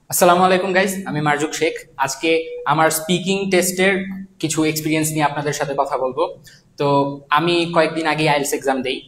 আসসালামু আলাইকুম গাইস, আমি মারজুক শেখ। আজকে আমার স্পিকিং টেস্টের কিছু এক্সপিরিয়েন্স নিয়ে আপনাদের সাথে কথা বলবো। তো আমি কয়েকদিন আগে আইএলটিএস এক্সাম দেই।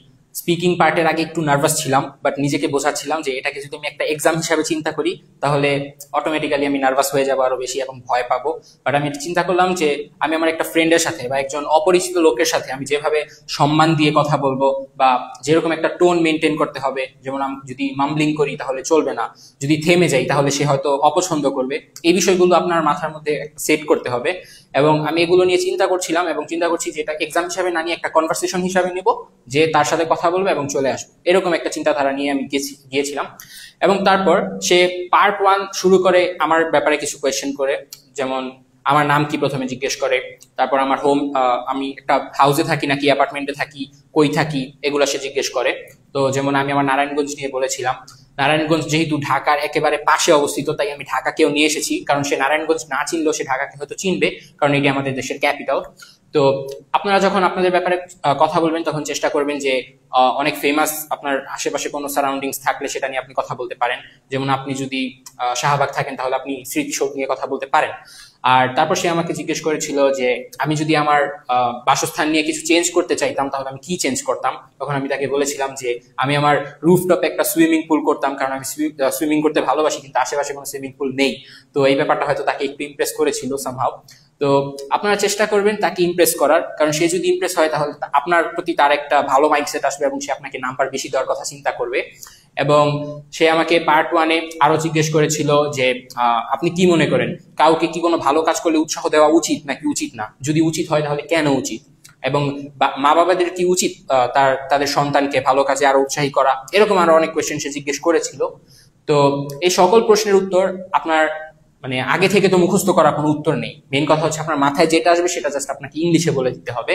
স্পিকিং পার্টের আগে একটু নার্ভাস ছিলাম, বাট নিজেকে বোঝাচ্ছিলাম যে এটাকে যদি আমি একটা এক্সাম হিসাবে চিন্তা করি তাহলে অটোমেটিক্যালি আমি নার্ভাস হয়ে যাবো আরো বেশি এবং ভয় পাবো। বাট আমি চিন্তা করলাম যে আমি আমার একটা ফ্রেন্ডের সাথে বা একজন অপরিচিত লোকের সাথে আমি যেভাবে সম্মান দিয়ে কথা বলবো বা যেরকম একটা টোন মেনটেন করতে হবে, যেমন আমি যদি মামব্লিং করি তাহলে চলবে না, যদি থেমে যাই তাহলে সে হয়তো অপছন্দ করবে। এই বিষয়গুলো আপনার মাথার মধ্যে সেট করতে হবে এবং আমি এগুলো নিয়ে চিন্তা করছিলাম এবং চিন্তা করছি যে এটা এক্সাম হিসাবে না নিয়ে একটা কনভারসেশন হিসাবে নিব, যে তার সাথে কথা বলবো এবং চলে আসবো, এরকম একটা চিন্তাধারা নিয়ে আমি গিয়েছিলাম। এবং তারপর সে পার্ট ওয়ান শুরু করে আমার ব্যাপারে কিছু কোয়েশ্চেন করে, যেমন আমার নাম কি প্রথমে জিজ্ঞেস করে, তারপর আমার হোম, আমি একটা হাউসে থাকি নাকি অ্যাপার্টমেন্টে থাকি, কই থাকি, এগুলো সে জিজ্ঞেস করে। তো যেমন আমি আমার নারায়ণগঞ্জ নিয়ে বলেছিলাম। নারায়ণগঞ্জ যেহেতু ঢাকার একেবারে পাশে অবস্থিত, তাই আমি ঢাকাকেও নিয়ে এসেছি, কারণ সে নারায়ণগঞ্জ না চিনলেও সে ঢাকাকে হয়তো চিনবে, কারণ এটি আমাদের দেশের ক্যাপিটাল। তো আপনারা যখন আপনাদের ব্যাপারে কথা বলবেন তখন চেষ্টা করবেন যে অনেক ফেমাস আপনার আশেপাশে কোনো সারাউন্ডিংস থাকলে সেটা নিয়ে আপনি কথা বলতে পারেন। যেমন আপনি যদি শাহবাগ থাকেন তাহলে আপনি স্মৃতিসৌধ নিয়ে কথা বলতে পারেন। আর তারপর সে আমাকে জিজ্ঞেস করেছিল যে আমি যদি আমার বাসস্থান নিয়ে কিছু চেঞ্জ করতে চাইতাম তাহলে আমি কি চেঞ্জ করতাম। তখন আমি তাকে বলেছিলাম যে আমি আমার রুফটপে একটা সুইমিং পুল করতাম, কারণ আমি সুইমিং করতে ভালোবাসি, কিন্তু আশেপাশে কোনো সুইমিং পুল নেই। তো এই ব্যাপারটা হয়তো তাকে একটু ইমপ্রেস করেছিল সামহাউ। তো আপনারা চেষ্টা করবেন তাকে ইমপ্রেস করার, কারণ সে যদি ইমপ্রেস হয় তাহলে আপনার প্রতি তার একটা ভালো মাইন্ডসেট আসবে এবং সে আপনাকে নাম্বার বেশি দেওয়ার কথা চিন্তা করবে। এবং সে আমাকে পার্ট ওয়ানে আরো জিজ্ঞেস করেছিল যে আপনি কি মনে করেন কাউকে কি কোনো ভালো কাজ করলে উৎসাহ দেওয়া উচিত নাকি উচিত না, যদি উচিত হয় তাহলে কেন উচিত, এবং মা বাবাদের কি উচিত তাদের সন্তানকে ভালো কাজে আরো উৎসাহী করা, এরকম আরো অনেক কোয়েশ্চেন সে জিজ্ঞেস করেছিল। তো এই সকল প্রশ্নের উত্তর আপনার মানে আগে থেকে তো মুখস্থ করার কোনো উত্তর নেই। মেন কথা হচ্ছে আপনার মাথায় যেটা আসবে সেটা জাস্ট আপনাকে ইংলিশে বলে দিতে হবে।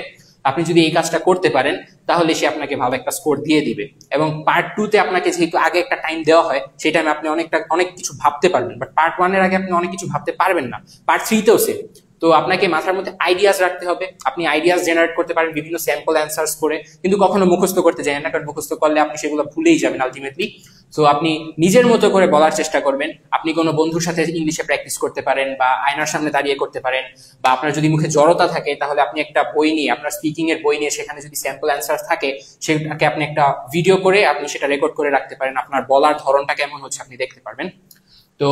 আপনি যদি এই কাজটা করতে পারেন তাহলে সে আপনাকে ভালো একটা স্কোর দিয়ে দিবে। এবং পার্ট টু তে আপনাকে যেহেতু আগে একটা টাইম দেওয়া হয়, সেই টাইমে আপনি অনেক কিছু ভাবতে পারবেন, বাট পার্ট ওয়ানের আগে আপনি অনেক কিছু ভাবতে পারবেন না। পার্ট থ্রিতেও সেম। তো আপনাকে মাথার মধ্যে আইডিয়াস রাখতে হবে, আপনি আইডিয়াস জেনারেট করতে পারেন বিভিন্ন স্যাম্পল অ্যান্সার্স করে, কিন্তু কখনো মুখস্থ করতে যাবেন না, কারণ মুখস্থ করলে আপনি সেগুলো ভুলেই যাবেন আলটিমেটলি। সো আপনি নিজের মতো করে বলার চেষ্টা করবেন। আপনি কোনো বন্ধুর সাথে ইংলিশে প্র্যাকটিস করতে পারেন বা আয়নার সামনে দাঁড়িয়ে করতে পারেন, বা আপনার যদি মুখে জড়তা থাকে তাহলে আপনি একটা বই নিয়ে, আপনার স্পিকিং এর বই নিয়ে, সেখানে যদি স্যাম্পল অ্যান্সার থাকে সেটাকে আপনি একটা ভিডিও করে আপনি সেটা রেকর্ড করে রাখতে পারেন। আপনার বলার ধরনটা কেমন হচ্ছে আপনি দেখতে পারবেন। তো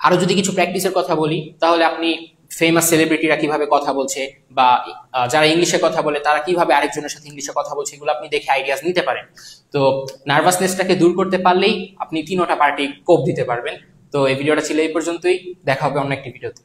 আরো যদি কিছু প্র্যাকটিসের কথা বলি তাহলে আপনি ফেমাস সেলিব্রিটিরা কিভাবে কথা বলছে বা যারা ইংলিশে কথা বলে তারা কিভাবে আরেকজনের সাথে ইংলিশে কথা বলছে, এগুলো আপনি দেখে আইডিয়াস নিতে পারেন। তো নার্ভাসনেসটাকে দূর করতে পারলেই আপনি তিনোটা পার্টি কোপ দিতে পারবেন। তো এই ভিডিওটা ছিল এই পর্যন্তই, দেখা হবে অন্য একটি ভিডিওতে।